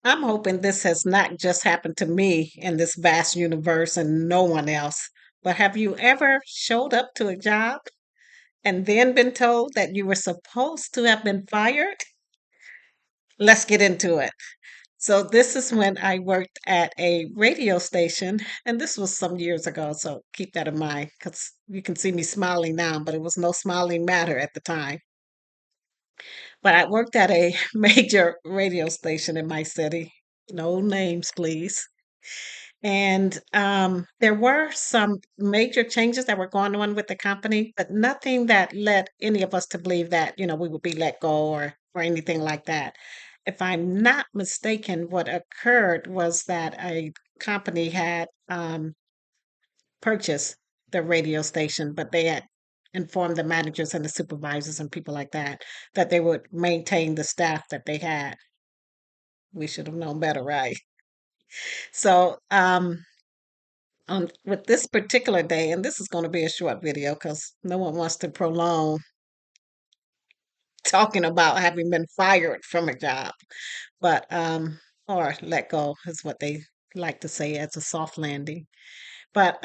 I'm hoping this has not just happened to me in this vast universe and no one else. But have you ever showed up to a job and then been told that you were supposed to have been fired? Let's get into it. So, this is when I worked at a radio station, and this was some years ago. So, keep that in mind because you can see me smiling now, but it was no smiling matter at the time. But I worked at a major radio station in my city. No names, please. And there were some major changes that were going on with the company, but nothing that led any of us to believe that, we would be let go or anything like that. If I'm not mistaken, what occurred was that a company had purchased the radio station, but they had informed the managers and the supervisors and people like that that they would maintain the staff that they had. We should have known better, right? So, on with this particular day, and this is going to be a short video because no one wants to prolong talking about having been fired from a job, but or let go is what they like to say as a soft landing. But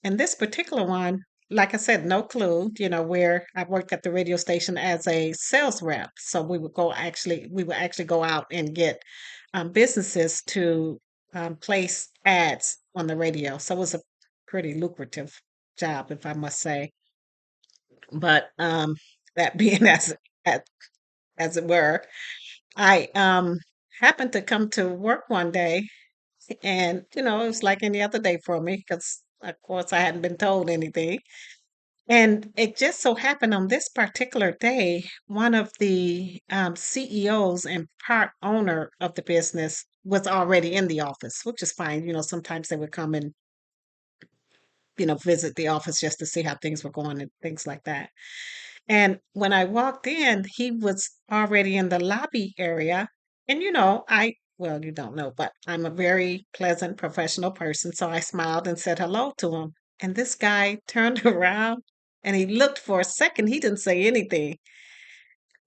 in this particular one, like I said, no clue, where I worked at the radio station as a sales rep. So we would actually go out and get businesses to place ads on the radio. So it was a pretty lucrative job, if I must say. But that being as as it were, I happened to come to work one day, and it was like any other day for me because, of course, I hadn't been told anything. And it just so happened on this particular day, one of the CEOs and part owner of the business was already in the office, which is fine. Sometimes they would come and, visit the office just to see how things were going and things like that. And when I walked in, he was already in the lobby area. And, well, you don't know, but I'm a very pleasant professional person. So I smiled and said hello to him. And this guy turned around and he looked for a second. He didn't say anything,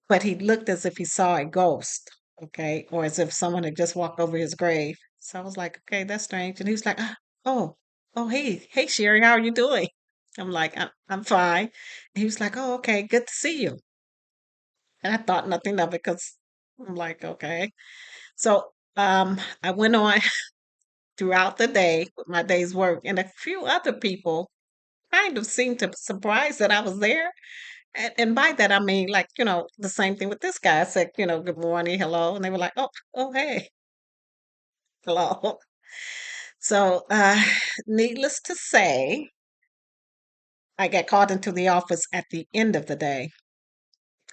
but he looked as if he saw a ghost, okay, or as if someone had just walked over his grave. So I was like, okay, that's strange. And he was like, oh, oh, hey, Sherry, how are you doing? I'm like, I'm fine. He was like, oh, okay, good to see you. And I thought nothing of it because I'm like, okay. So I went on throughout the day with my day's work, and a few other people kind of seemed to be surprised that I was there. And by that, I mean, like, the same thing with this guy. I said, good morning, hello. And they were like, oh, hey, hello. So, needless to say, I got called into the office at the end of the day.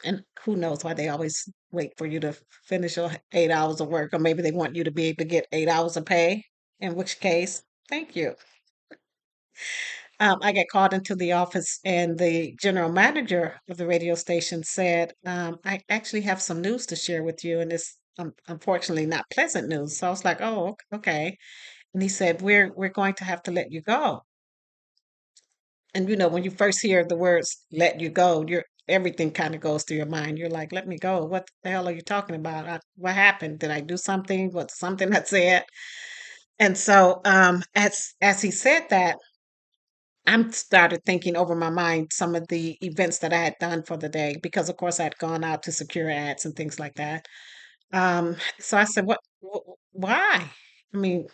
And who knows why they always wait for you to finish your 8 hours of work, or maybe they want you to be able to get 8 hours of pay, in which case, thank you. I got called into the office, and the general manager of the radio station said, I actually have some news to share with you, and it's unfortunately not pleasant news. So I was like, oh, okay. And he said, we're going to have to let you go. And when you first hear the words "let you go," everything kind of goes through your mind. You're like, "Let me go? What the hell are you talking about? What happened? Did I do something? What something I said?" And so, as he said that, I started thinking over my mind some of the events that I had done for the day because, of course, I had gone out to secure ads and things like that. So I said, Why? I mean,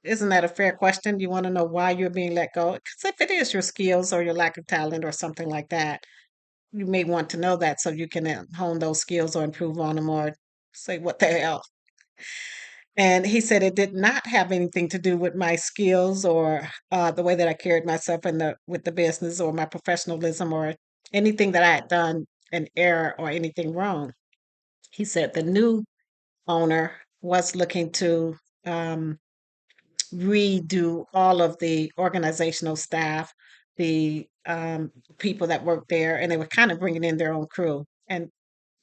isn't that a fair question? You want to know why you're being let go? Because if it is your skills or your lack of talent or something like that, you may want to know that so you can hone those skills or improve on them or say, what the hell? And he said it did not have anything to do with my skills or the way that I carried myself with the business or my professionalism or anything that I had done an error or anything wrong. He said the new owner was looking to um, redo all of the organizational staff, the people that work there, and they were kind of bringing in their own crew. And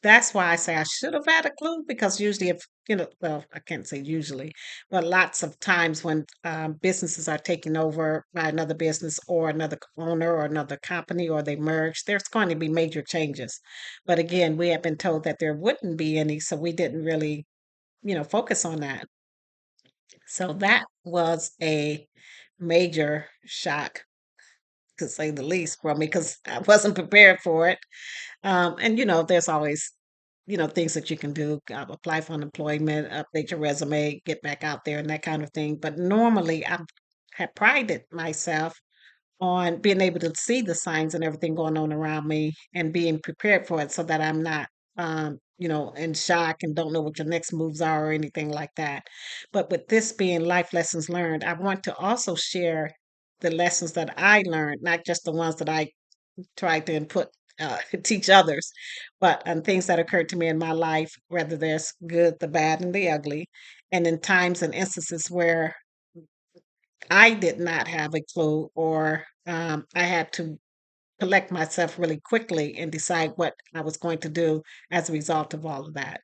that's why I say I should have had a clue because usually, if well, I can't say usually, but lots of times when businesses are taken over by another business or another owner or another company or they merge, there's going to be major changes. But again, we have been told that there wouldn't be any, so we didn't really focus on that. So that was a major shock, to say the least, for me because I wasn't prepared for it. And there's always, things that you can do, apply for unemployment, update your resume, get back out there and that kind of thing. But normally I have prided myself on being able to see the signs and everything going on around me and being prepared for it so that I'm not, in shock and don't know what your next moves are or anything like that. But with this being life lessons learned, I want to also share the lessons that I learned, not just the ones that I tried to input, teach others, but things that occurred to me in my life, whether there's good, the bad, and the ugly, and in times and instances where I did not have a clue, or I had to collect myself really quickly and decide what I was going to do as a result of all of that.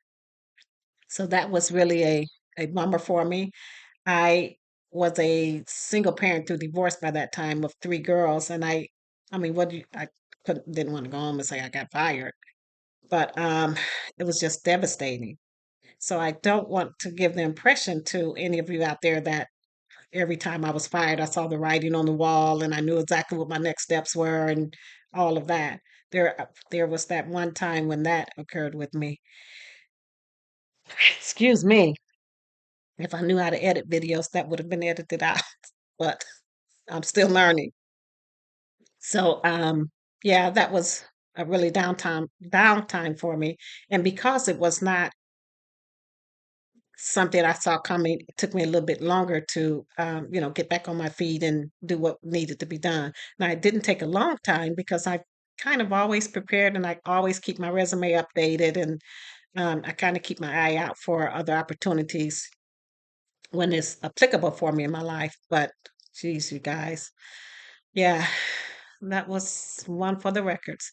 So that was really a bummer for me. I was a single parent through divorce by that time of three girls, and I mean, I didn't want to go home and say I got fired, but it was just devastating. So I don't want to give the impression to any of you out there that every time I was fired, I saw the writing on the wall and I knew exactly what my next steps were and all of that. There was that one time when that occurred with me. Excuse me. If I knew how to edit videos, that would have been edited out, but I'm still learning. So, yeah, that was a really downtime for me. And because it was not something I saw coming, it took me a little bit longer to, get back on my feet and do what needed to be done. Now, it didn't take a long time because I kind of always prepared and I always keep my resume updated and I kind of keep my eye out for other opportunities when it's applicable for me in my life. But geez, you guys, yeah, that was one for the records.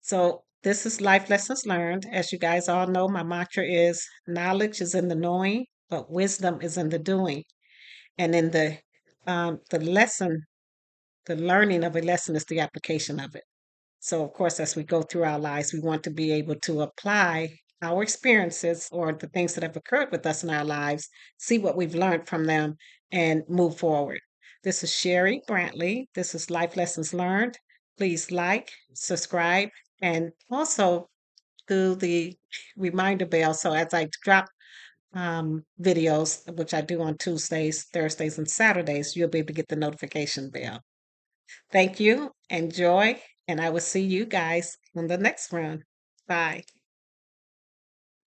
So this is life lessons learned. As you guys all know, my mantra is knowledge is in the knowing, but wisdom is in the doing. And in the lesson, the learning of a lesson is the application of it. So of course, as we go through our lives, we want to be able to apply our experiences or the things that have occurred with us in our lives, see what we've learned from them, and move forward. This is Sherry Brantley. This is Life Lessons Learned. Please like, subscribe, and also do the reminder bell. So as I drop videos, which I do on Tuesdays, Thursdays, and Saturdays, you'll be able to get the notification bell. Thank you. Enjoy. And I will see you guys on the next run. Bye.